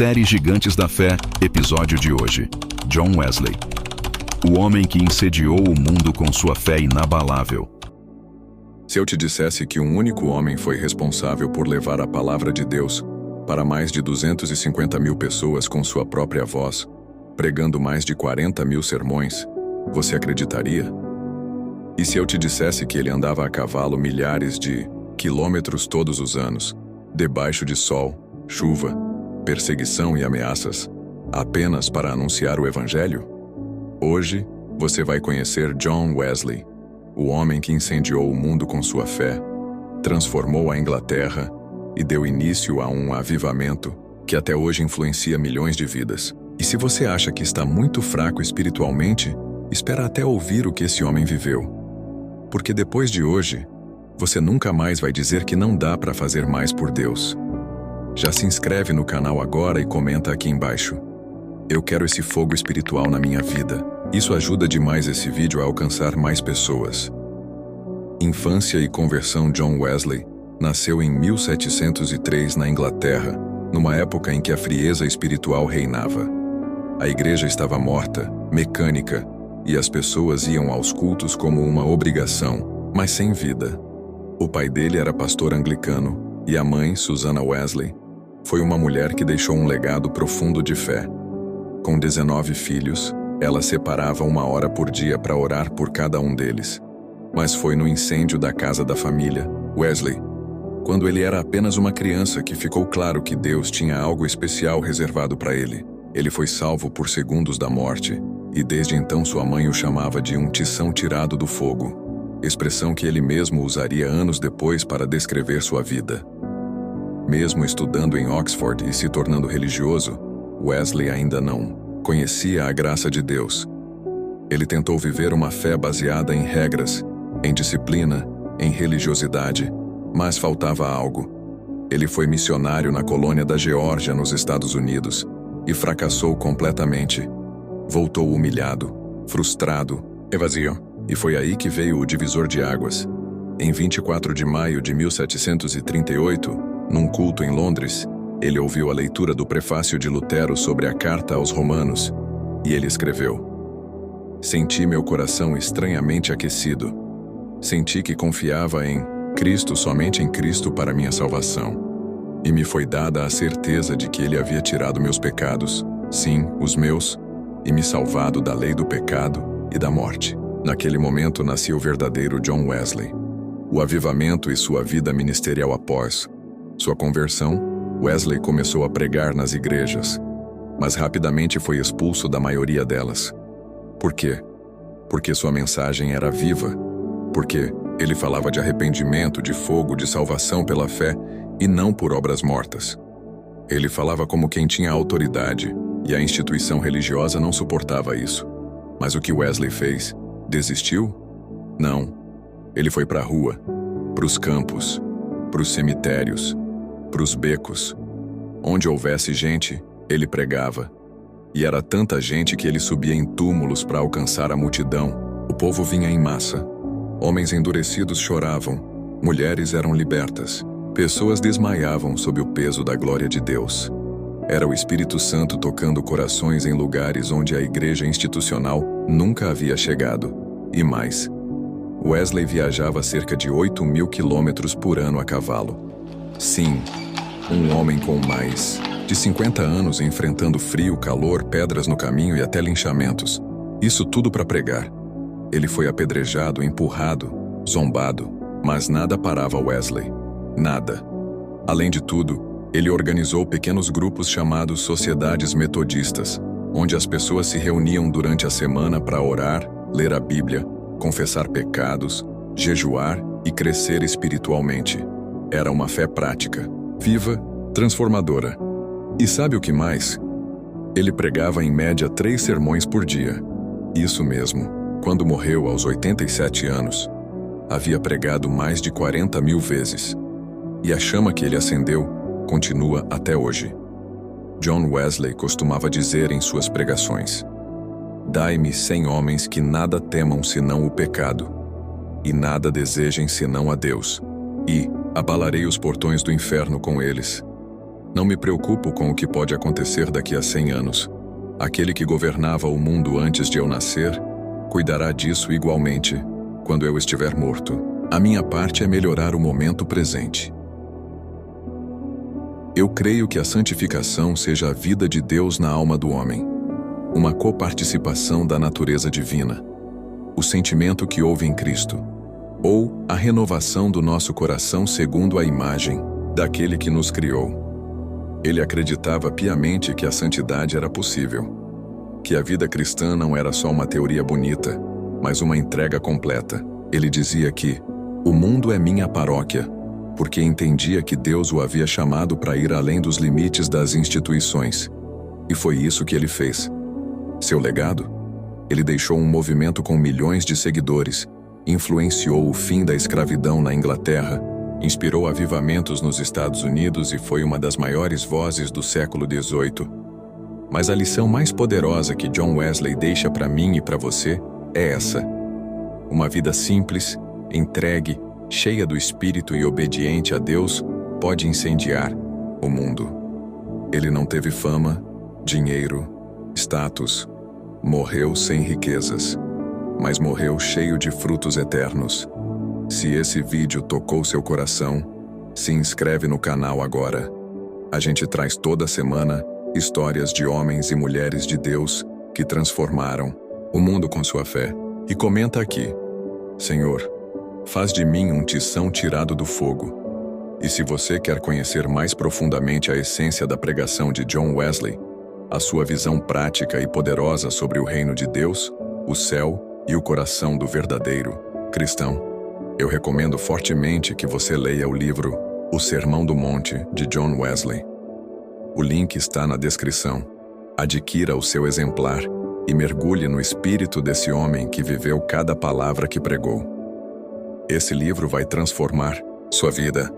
Série Gigantes da Fé, episódio de hoje. John Wesley. O homem que incendiou o mundo com sua fé inabalável. Se eu te dissesse que um único homem foi responsável por levar a palavra de Deus para mais de 250 mil pessoas com sua própria voz, pregando mais de 40 mil sermões, você acreditaria? E se eu te dissesse que ele andava a cavalo milhares de quilômetros todos os anos, debaixo de sol, chuva, perseguição e ameaças, apenas para anunciar o Evangelho? Hoje, você vai conhecer John Wesley, o homem que incendiou o mundo com sua fé, transformou a Inglaterra e deu início a um avivamento que até hoje influencia milhões de vidas. E se você acha que está muito fraco espiritualmente, espera até ouvir o que esse homem viveu. Porque depois de hoje, você nunca mais vai dizer que não dá para fazer mais por Deus. Já se inscreve no canal agora e comenta aqui embaixo. Eu quero esse fogo espiritual na minha vida. Isso ajuda demais esse vídeo a alcançar mais pessoas. Infância e conversão. John Wesley nasceu em 1703 na Inglaterra, numa época em que a frieza espiritual reinava. A igreja estava morta, mecânica, e as pessoas iam aos cultos como uma obrigação, mas sem vida. O pai dele era pastor anglicano, e a mãe, Susanna Wesley, foi uma mulher que deixou um legado profundo de fé. Com 19 filhos, ela separava 1 hora por dia para orar por cada um deles. Mas foi no incêndio da casa da família, Wesley, quando ele era apenas uma criança, que ficou claro que Deus tinha algo especial reservado para ele. Ele foi salvo por segundos da morte, e desde então sua mãe o chamava de um tição tirado do fogo, expressão que ele mesmo usaria anos depois para descrever sua vida. Mesmo estudando em Oxford e se tornando religioso, Wesley ainda não conhecia a graça de Deus. Ele tentou viver uma fé baseada em regras, em disciplina, em religiosidade, mas faltava algo. Ele foi missionário na colônia da Geórgia, nos Estados Unidos, e fracassou completamente. Voltou humilhado, frustrado, evasivo. E foi aí que veio o divisor de águas. Em 24 de maio de 1738, num culto em Londres, ele ouviu a leitura do prefácio de Lutero sobre a Carta aos Romanos, e ele escreveu: "Senti meu coração estranhamente aquecido. Senti que confiava em Cristo, somente em Cristo, para minha salvação. E me foi dada a certeza de que Ele havia tirado meus pecados, sim, os meus, e me salvado da lei do pecado e da morte." Naquele momento nascia o verdadeiro John Wesley. O avivamento e sua vida ministerial após sua conversão, Wesley começou a pregar nas igrejas, mas rapidamente foi expulso da maioria delas. Por quê? Porque sua mensagem era viva. Porque ele falava de arrependimento, de fogo, de salvação pela fé e não por obras mortas. Ele falava como quem tinha autoridade, e a instituição religiosa não suportava isso. Mas o que Wesley fez? Desistiu? Não. Ele foi para a rua, para os campos, para os cemitérios, para os becos. Onde houvesse gente, ele pregava. E era tanta gente que ele subia em túmulos para alcançar a multidão. O povo vinha em massa. Homens endurecidos choravam, mulheres eram libertas, pessoas desmaiavam sob o peso da glória de Deus. Era o Espírito Santo tocando corações em lugares onde a igreja institucional nunca havia chegado. E mais, Wesley viajava cerca de 8.000 quilômetros por ano a cavalo. Sim, um homem com mais de 50 anos enfrentando frio, calor, pedras no caminho e até linchamentos. Isso tudo para pregar. Ele foi apedrejado, empurrado, zombado, mas nada parava Wesley. Nada. Além de tudo, ele organizou pequenos grupos chamados Sociedades Metodistas, onde as pessoas se reuniam durante a semana para orar, ler a Bíblia, confessar pecados, jejuar e crescer espiritualmente. Era uma fé prática, viva, transformadora. E sabe o que mais? Ele pregava em média 3 sermões por dia. Isso mesmo. Quando morreu aos 87 anos, havia pregado mais de 40 mil vezes. E a chama que ele acendeu continua até hoje. John Wesley costumava dizer em suas pregações: "Dai-me 100 homens que nada temam senão o pecado, e nada desejem senão a Deus, e abalarei os portões do inferno com eles." Não me preocupo com o que pode acontecer daqui a 100 anos. Aquele que governava o mundo antes de eu nascer, cuidará disso igualmente, quando eu estiver morto. A minha parte é melhorar o momento presente. Eu creio que a santificação seja a vida de Deus na alma do homem, uma coparticipação da natureza divina, o sentimento que houve em Cristo, ou a renovação do nosso coração segundo a imagem daquele que nos criou. Ele acreditava piamente que a santidade era possível, que a vida cristã não era só uma teoria bonita, mas uma entrega completa. Ele dizia que o mundo é minha paróquia, porque entendia que Deus o havia chamado para ir além dos limites das instituições. E foi isso que ele fez. Seu legado? Ele deixou um movimento com milhões de seguidores, influenciou o fim da escravidão na Inglaterra, inspirou avivamentos nos Estados Unidos e foi uma das maiores vozes do século XVIII. Mas a lição mais poderosa que John Wesley deixa para mim e para você é essa. Uma vida simples, entregue, cheia do Espírito e obediente a Deus, pode incendiar o mundo. Ele não teve fama, dinheiro, status. Morreu sem riquezas, mas morreu cheio de frutos eternos. Se esse vídeo tocou seu coração, se inscreve no canal agora. A gente traz toda semana histórias de homens e mulheres de Deus que transformaram o mundo com sua fé. E comenta aqui: Senhor, faz de mim um tição tirado do fogo. E se você quer conhecer mais profundamente a essência da pregação de John Wesley, a sua visão prática e poderosa sobre o reino de Deus, o céu e o coração do verdadeiro cristão, eu recomendo fortemente que você leia o livro O Sermão do Monte, de John Wesley. O link está na descrição. Adquira o seu exemplar e mergulhe no espírito desse homem que viveu cada palavra que pregou. Esse livro vai transformar sua vida.